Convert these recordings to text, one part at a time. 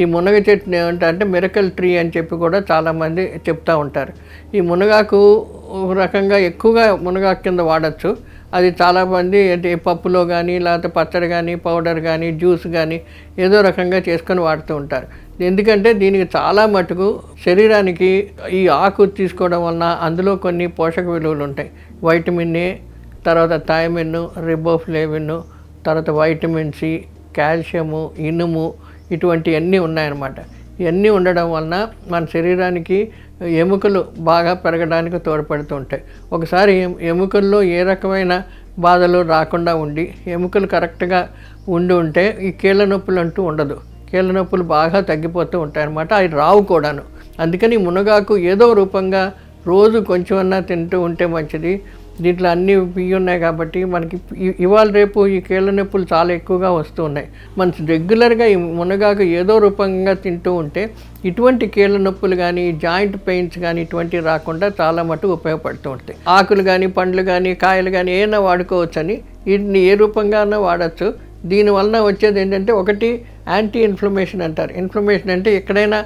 ఈ మునగ చెట్టుని ఏమంటారంటే మిరకల్ ట్రీ అని చెప్పి కూడా చాలామంది చెప్తూ ఉంటారు. ఈ మునగాకు ఒక రకంగా ఎక్కువగా మునగాకు కింద వాడచ్చు. అది చాలామంది అంటే పప్పులో కానీ లేకపోతే పచ్చడి కానీ పౌడర్ కానీ జ్యూస్ కానీ ఏదో రకంగా చేసుకొని వాడుతూ ఉంటారు. ఎందుకంటే దీనికి చాలా మటుకు శరీరానికి ఈ ఆకు తీసుకోవడం వలన అందులో కొన్ని పోషక విలువలు ఉంటాయి. వైటమిన్ ఏ, తర్వాత థైమిన్, రిబోఫ్లేవిన్, తర్వాత వైటమిన్ సి, కాల్షియము, ఇనుము ఇటువంటివన్నీ ఉన్నాయన్నమాట. ఇవన్నీ ఉండడం వలన మన శరీరానికి ఎముకలు బాగా పెరగడానికి తోడ్పడుతూ ఉంటాయి. ఒకసారి ఎముకల్లో ఏ రకమైన బాధలు రాకుండా ఉండి ఎముకలు కరెక్ట్గా ఉంటే ఈ కీళ్ళ నొప్పులు అంటూ ఉండదు. కీళ్ళ నొప్పులు బాగా తగ్గిపోతూ ఉంటాయి అన్నమాట. అవి రావు కూడాను. అందుకని మునగాకు ఏదో రూపంగా రోజు కొంచెమన్నా తింటూ ఉంటే మంచిది. దీంట్లో అన్నీ బియ్యం ఉన్నాయి కాబట్టి మనకి ఇవాళ రేపు ఈ కీళ్ళ నొప్పులు చాలా ఎక్కువగా వస్తూ ఉన్నాయి. మన రెగ్యులర్గా ఈ మునగాకు ఏదో రూపంగా తింటూ ఉంటే ఇటువంటి కీళ్ళ నొప్పులు కానీ జాయింట్ పెయిన్స్ కానీ ఇటువంటివి రాకుండా చాలా మటుకు ఉపయోగపడుతూ ఉంటాయి. ఆకులు కానీ పండ్లు కానీ కాయలు కానీ ఏమైనా వాడుకోవచ్చని వీటిని ఏ రూపంగానో వాడచ్చు. దీనివలన వచ్చేది ఏంటంటే ఒకటి యాంటీ ఇన్ఫ్లమేషన్ అంటారు. ఇన్ఫ్లమేషన్ అంటే ఎక్కడైనా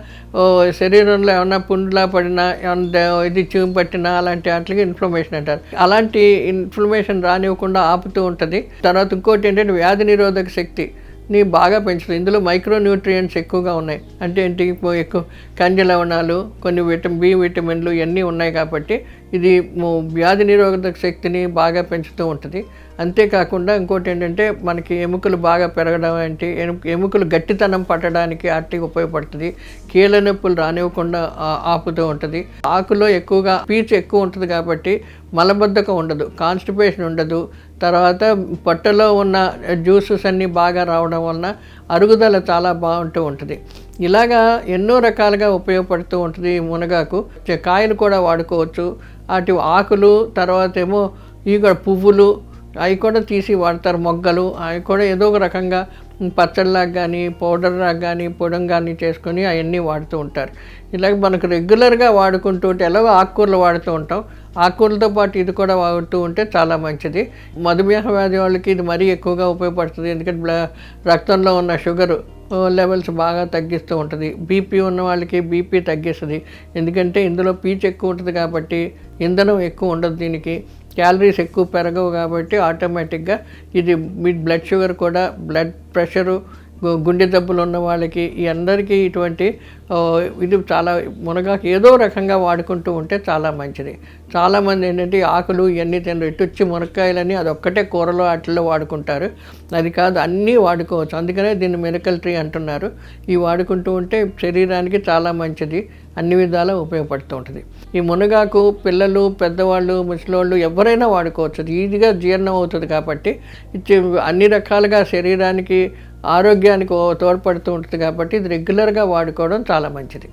శరీరంలో ఏమన్నా పుండ్లా పడినా ఏమన్నా ఇది చీము పట్టినా అలాంటి వాటికి ఇన్ఫ్లమేషన్ అంటారు. అలాంటి ఇన్ఫ్లమేషన్ రానివ్వకుండా ఆపుతూ ఉంటుంది. తర్వాత ఇంకోటి ఏంటంటే వ్యాధి నిరోధక శక్తిని బాగా పెంచుతుంది. ఇందులో మైక్రో న్యూట్రియంట్స్ ఎక్కువగా ఉన్నాయి. అంటే ఏంటి ఎక్కువ ఖనిజ లవణాలు, కొన్ని బి విటమిన్లు ఇవన్నీ ఉన్నాయి కాబట్టి ఇది వ్యాధి నిరోధక శక్తిని బాగా పెంచుతూ ఉంటుంది. అంతేకాకుండా ఇంకోటి ఏంటంటే మనకి ఎముకలు బాగా పెరగడం అంటే ఎముకలు గట్టితనం పట్టడానికి వాటికి ఉపయోగపడుతుంది. కీళ్ళ నొప్పులు రానివ్వకుండా ఆపుతూ ఉంటుంది. ఆకులో ఎక్కువగా పీచు ఎక్కువ ఉంటుంది కాబట్టి మలబద్ధకం ఉండదు, కాన్స్టిపేషన్ ఉండదు. తర్వాత పొట్టలో ఉన్న జ్యూసెస్ అన్నీ బాగా రావడం వలన అరుగుదల చాలా బాగుంటూ ఉంటుంది. ఇలాగా ఎన్నో రకాలుగా ఉపయోగపడుతూ ఉంటుంది ఈ మునగాకు. కాయలు కూడా వాడుకోవచ్చు. వాటి ఆకులు తర్వాత ఏమో ఇవి పువ్వులు అవి కూడా తీసి వాడతారు. మొగ్గలు అవి కూడా ఏదో ఒక రకంగా పచ్చడిలాగా కానీ పౌడర్లాగా కానీ పొడం కానీ చేసుకొని అవన్నీ వాడుతూ ఉంటారు. ఇలాగ మనకు రెగ్యులర్గా వాడుకుంటూ ఉంటే ఎలాగో ఆకుకూరలు వాడుతూ ఉంటాం, ఆకుకూరలతో పాటు ఇది కూడా వాడుతూ ఉంటే చాలా మంచిది. మధుమేహ వ్యాధి వాళ్ళకి ఇది మరీ ఎక్కువగా ఉపయోగపడుతుంది. ఎందుకంటే రక్తంలో ఉన్న షుగరు లెవెల్స్ బాగా తగ్గిస్తూ ఉంటుంది. బీపీ ఉన్న వాళ్ళకి బీపీ తగ్గిస్తుంది. ఎందుకంటే ఇందులో పీచు ఎక్కువ ఉంటుంది కాబట్టి ఇంధనం ఎక్కువ ఉండదు. దీనికి క్యాలరీస్ ఎక్కువ పెరగవు కాబట్టి ఆటోమేటిక్గా ఇది మీ బ్లడ్ షుగర్ కూడా, బ్లడ్ ప్రెషరు, గుండె జబ్బులు ఉన్న వాళ్ళకి ఈ అందరికీ ఇటువంటి ఇది చాలా మునగాకు ఏదో రకంగా వాడుకుంటూ ఉంటే చాలా మంచిది. చాలామంది ఏంటంటే ఆకులు ఇవన్నీ తినరు. ఇటుచ్చి మునక్కాయలని అదొక్కటే కూరలో వాటిల్లో వాడుకుంటారు. అది కాదు, అన్నీ వాడుకోవచ్చు. అందుకనే దీన్ని మిరకల్ ట్రీ అంటున్నారు. ఇవి వాడుకుంటూ ఉంటే శరీరానికి చాలా మంచిది, అన్ని విధాలా ఉపయోగపడుతూ ఉంటుంది. ఈ మునగాకు పిల్లలు, పెద్దవాళ్ళు, ముసలోళ్ళు ఎవరైనా వాడుకోవచ్చు. అది ఈజీగా జీర్ణం అవుతుంది కాబట్టి అన్ని రకాలుగా శరీరానికి ఆరోగ్యానికి తోడ్పడుతూ ఉంటుంది కాబట్టి ఇది రెగ్యులర్గా వాడుకోవడం చాలా మంచిది.